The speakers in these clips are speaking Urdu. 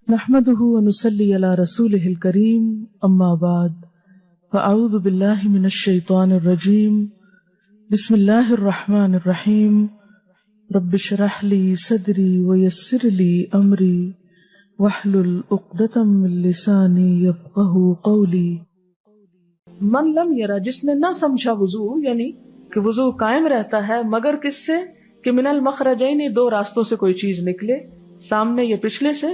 نحمده ونصلي على رسوله الكريم اما بعد فاعوذ بالله من الشيطان الرجيم بسم الله الرحمن الرحيم رب اشرح لي صدري ويسر لي امري واحلل عقدة من لساني يفقهوا قولي. من لم يرى، جس نے نہ سمجھا وضو، یعنی کہ وضو قائم رہتا ہے مگر کس سے کہ من المخرجین، دو راستوں سے کوئی چیز نکلے، سامنے یا پچھلے سے.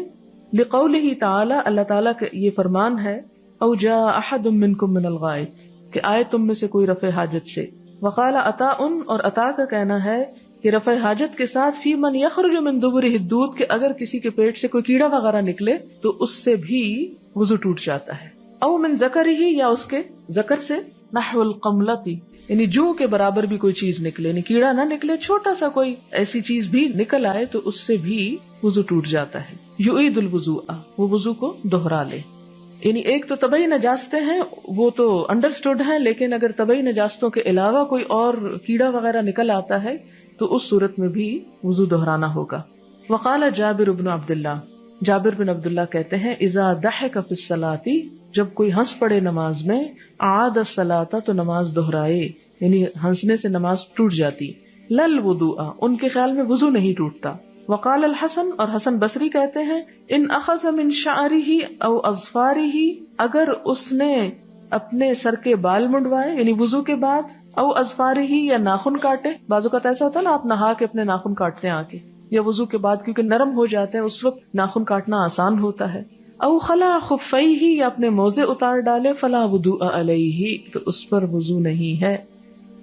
لقولہ تعالی، اللہ تعالیٰ کا یہ فرمان ہے، او جاء احد منکم من الغائط، کہ آئے تم میں سے کوئی رفع حاجت سے. وقال عطاء، اور عطاء کا کہنا ہے کہ رفع حاجت کے ساتھ فی من یخرج من دبرہ الدود، کہ اگر کسی کے پیٹ سے کوئی کیڑا وغیرہ نکلے تو اس سے بھی وضو ٹوٹ جاتا ہے. او من ذکرہ، یا اس کے ذکر سے، نحو القملتی، یعنی جو کے برابر بھی کوئی چیز نکلے، یعنی کیڑا نہ نکلے، چھوٹا سا کوئی ایسی چیز بھی نکل آئے تو اس سے بھی وضو ٹوٹ جاتا ہے. یعید الوضوء، وہ وضو کو دوہرا لے. یعنی ایک تو طبعی نجاستیں ہیں، وہ تو انڈرسٹوڈ ہیں، لیکن اگر طبعی نجاستوں کے علاوہ کوئی اور کیڑا وغیرہ نکل آتا ہے تو اس صورت میں بھی وضو دہرانا ہوگا. وقال جابر بن عبداللہ، جابر بن عبداللہ کہتے ہیں، اذا ضحک فی الصلاۃ، جب کوئی ہنس پڑے نماز میں، اعاد الصلاۃ، تو نماز دہرائے، یعنی ہنسنے سے نماز ٹوٹ جاتی. لل وضوء، ان کے خیال میں وضو نہیں ٹوٹتا. وقال الحسن، اور حسن بصری کہتے ہیں، ان اخذ من شعرہ او اظفارہ، اگر اس نے اپنے سر کے بال منڈوائے، یعنی وضو کے بعد، او اظفارہ، یا ناخن کاٹے. بعض اوقات ایسا ہوتا ہے نا، آپ نہا کے اپنے ناخن کاٹتے ہیں آ کے، یا وضو کے بعد کیونکہ نرم ہو جاتے ہیں اس وقت ناخن کاٹنا آسان ہوتا ہے. او خلع خفیہ، یا اپنے موزے اتار ڈالے، فلا وضوء علیہ، تو اس پر وضو نہیں ہے.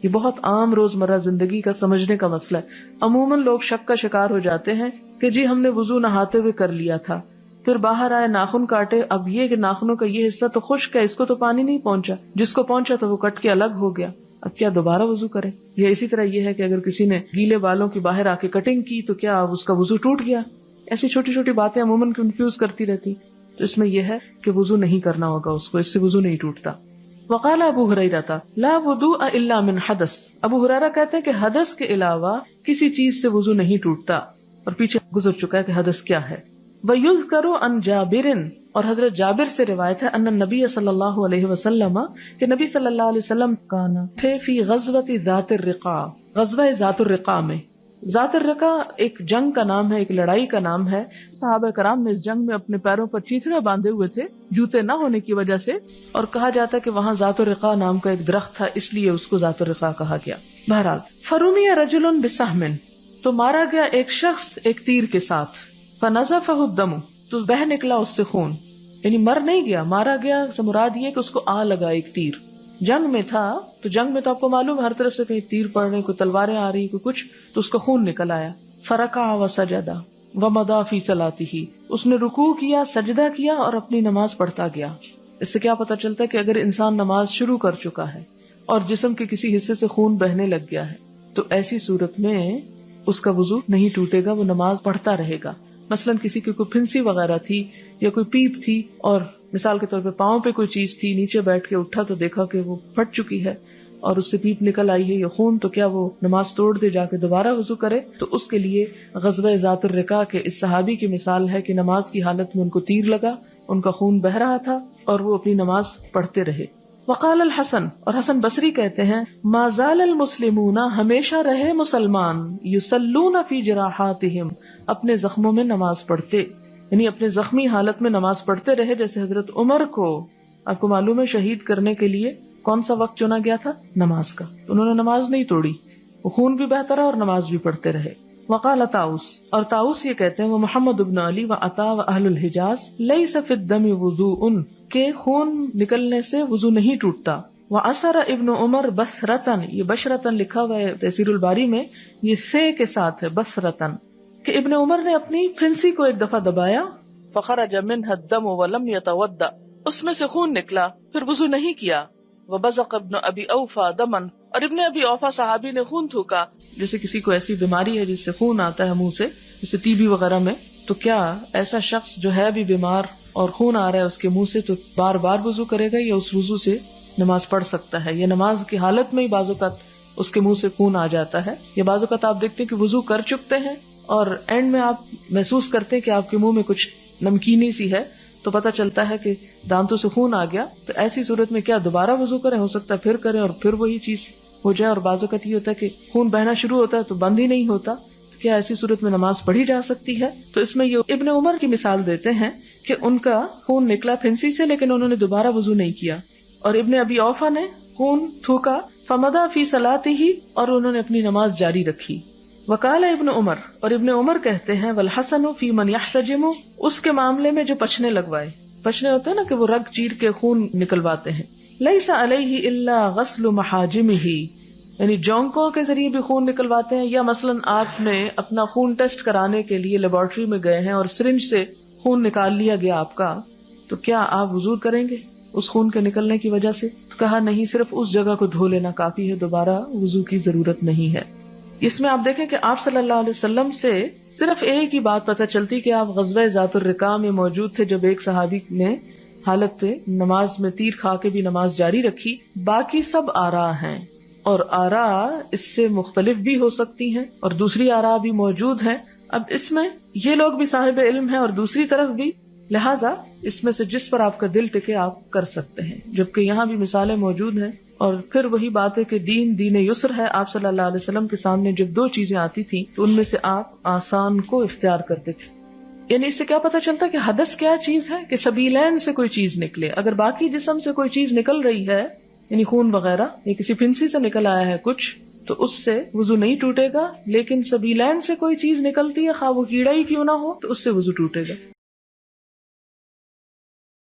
یہ بہت عام روزمرہ زندگی کا سمجھنے کا مسئلہ ہے. عموماً لوگ شک کا شکار ہو جاتے ہیں کہ جی ہم نے وضو نہاتے ہوئے کر لیا تھا، پھر باہر آئے ناخن کاٹے، اب یہ کہ ناخنوں کا یہ حصہ تو خشک ہے، اس کو تو پانی نہیں پہنچا، جس کو پہنچا تو وہ کٹ کے الگ ہو گیا، اب کیا دوبارہ وضو کرے؟ یا اسی طرح یہ ہے کہ اگر کسی نے گیلے بالوں کی باہر آ کے کٹنگ کی تو کیا اب اس کا وضو ٹوٹ گیا؟ ایسی چھوٹی چھوٹی باتیں عموماً کنفیوز کرتی رہتی. تو اس میں یہ ہے کہ وضو نہیں کرنا ہوگا اس کو، اس سے وضو نہیں ٹوٹتا. وقال ابو ہریرہ لا وضوء الا من حدث، ابو ہریرہ کہتے ہیں کہ حدث کے علاوہ کسی چیز سے وضو نہیں ٹوٹتا، اور پیچھے گزر چکا ہے کہ حدث کیا ہے. وَيُذْكَرُ عَنْ جَابِرٍ، اور حضرت جابر سے روایت ہے، ان النبی صلی اللہ علیہ وسلم، کہ نبی صلی اللہ علیہ وسلم کانا تھے فی غزوۃ ذات الرقاع، غزوہ ذات الرقاع میں. ذات الرقاع ایک جنگ کا نام ہے، ایک لڑائی کا نام ہے. صحابہ کرام نے اس جنگ میں اپنے پیروں پر چیتڑے باندھے ہوئے تھے جوتے نہ ہونے کی وجہ سے، اور کہا جاتا ہے کہ وہاں ذات الرقاع نام کا ایک درخت تھا، اس لیے اس کو ذات الرقاع کہا گیا. بہرحال فرمی رجل بسہم، تو مارا گیا ایک شخص ایک تیر کے ساتھ. فنزفہ الدم، تو بہ نکلا اس سے خون، یعنی مر نہیں گیا، مارا گیا. مراد یہ کہ اس کو آ لگا ایک تیر. جنگ میں تھا، تو جنگ میں تو آپ کو معلوم ہر طرف سے کہیں تیر پڑ رہے، کوئی تلواریں آ رہی، کوئی کچھ، تو اس کا خون نکل آیا. فرکع وسجد ومضى فی صلاته، اس نے رکوع کیا، سجدہ کیا اور اپنی نماز پڑھتا گیا. اس سے کیا پتہ چلتا ہے کہ اگر انسان نماز شروع کر چکا ہے اور جسم کے کسی حصے سے خون بہنے لگ گیا ہے تو ایسی صورت میں اس کا وضو نہیں ٹوٹے گا، وہ نماز پڑھتا رہے گا. مثلاً کسی کی کوئی پھنسی وغیرہ تھی یا کوئی پیپ تھی، اور مثال کے طور پہ پاؤں پہ کوئی چیز تھی، نیچے بیٹھ کے اٹھا تو دیکھا کہ وہ پھٹ چکی ہے اور اس سے پیپ نکل آئی ہے یا خون، تو کیا وہ نماز توڑ دے، جا کے دوبارہ وضو کرے؟ تو اس کے لیے غزوہ ذات الرقاع کے اس صحابی کی مثال ہے کہ نماز کی حالت میں ان کو تیر لگا، ان کا خون بہ رہا تھا اور وہ اپنی نماز پڑھتے رہے. وقال الحسن، اور حسن بصری کہتے ہیں، ما زال المسلمون، ہمیشہ رہے مسلمان، یصلون فی جراحاتہم، اپنے زخموں میں نماز پڑھتے، یعنی اپنے زخمی حالت میں نماز پڑھتے رہے. جیسے حضرت عمر کو آپ کو معلوم ہے شہید کرنے کے لیے کون سا وقت چنا گیا تھا؟ نماز کا. انہوں نے نماز نہیں توڑی، وہ خون بھی بہتا رہا اور نماز بھی پڑھتے رہے. وقال طاؤس، اور طاؤس یہ کہتے ہیں، وہ محمد بن علی و عطا و اہل الحجاز، لیس فی الدم وضوء، کہ خون نکلنے سے وضو نہیں ٹوٹتا. وعصر ابن عمر بصرتن، یہ بشرتن لکھا ہوا ہے تفسیر الباری میں، یہ سے کے ساتھ ہے، بصرتن، کہ ابن عمر نے اپنی پھنسی کو ایک دفعہ دبایا. فخرج منها الدم ولم يتودع، اس میں سے خون نکلا پھر وضو نہیں کیا. وبزق ابن ابی اوفا دمن، اور ابن ابی اوفا صحابی نے خون تھوکا. جیسے کسی کو ایسی بیماری ہے جس سے خون آتا ہے منہ سے، جیسے ٹی بی وغیرہ میں، تو کیا ایسا شخص جو ہے بھی بیمار اور خون آ رہا ہے اس کے منہ سے، تو بار بار وضو کرے گا یا اس وضو سے نماز پڑھ سکتا ہے؟ یا نماز کی حالت میں ہی بعض اوقات اس کے منہ سے خون آ جاتا ہے، یا بعض اوقات آپ دیکھتے ہیں کہ وضو کر چکتے ہیں اور اینڈ میں آپ محسوس کرتے ہیں کہ آپ کے منہ میں کچھ نمکینی سی ہے تو پتہ چلتا ہے کہ دانتوں سے خون آ گیا، تو ایسی صورت میں کیا دوبارہ وضو کریں؟ ہو سکتا ہے پھر کریں اور پھر وہی چیز ہو جائے، اور بعض اوقات یہ ہوتا ہے کہ خون بہنا شروع ہوتا ہے تو بند ہی نہیں ہوتا. کیا ایسی صورت میں نماز پڑھی جا سکتی ہے؟ تو اس میں یہ ابن عمر کی مثال دیتے ہیں کہ ان کا خون نکلا پھنسی سے لیکن انہوں نے دوبارہ وضو نہیں کیا، اور ابن ابی اوفا نے خون تھوکا فمدا فی صلاتہ، اور انہوں نے اپنی نماز جاری رکھی. وقال ابن عمر، اور ابن عمر کہتے ہیں والحسن فی من یحتجم، اس کے معاملے میں جو پچھنے لگوائے، پچھنے ہوتے ہیں نا کہ وہ رگ چیر کے خون نکلواتے ہیں. لیس علیہ الا غسل محاجمہ، یعنی جونکوں کے ذریعے بھی خون نکلواتے ہیں، یا مثلاً آپ نے اپنا خون ٹیسٹ کرانے کے لیے لیبارٹری میں گئے ہیں اور سرنج سے خون نکال لیا گیا آپ کا، تو کیا آپ وضو کریں گے اس خون کے نکلنے کی وجہ سے؟ کہا نہیں، صرف اس جگہ کو دھو لینا کافی ہے، دوبارہ وضو کی ضرورت نہیں ہے. اس میں آپ دیکھیں کہ آپ صلی اللہ علیہ وسلم سے صرف ایک ہی بات پتہ چلتی کہ آپ غزوہ ذات الرقاع میں موجود تھے جب ایک صحابی نے حالت نماز میں تیر کھا کے بھی نماز جاری رکھی. باقی سب آراء ہیں، اور آراء اس سے مختلف بھی ہو سکتی ہیں اور دوسری آراء بھی موجود ہیں. اب اس میں یہ لوگ بھی صاحب علم ہیں اور دوسری طرف بھی، لہٰذا اس میں سے جس پر آپ کا دل ٹکے آپ کر سکتے ہیں، جبکہ یہاں بھی مثالیں موجود ہیں. اور پھر وہی بات ہے کہ دین یسر ہے. آپ صلی اللہ علیہ وسلم کے سامنے جب دو چیزیں آتی تھیں تو ان میں سے آپ آسان کو اختیار کرتے تھے. یعنی اس سے کیا پتہ چلتا ہے کہ حدث کیا چیز ہے؟ کہ سبیلین سے کوئی چیز نکلے. اگر باقی جسم سے کوئی چیز نکل رہی ہے، یعنی خون وغیرہ یا کسی پھنسی سے نکل آیا ہے کچھ، تو اس سے وضو نہیں ٹوٹے گا. لیکن سبیلین سے کوئی چیز نکلتی ہے، خواہ وہ کیڑا ہی کیوں نہ ہو، تو اس سے وضو ٹوٹے گا.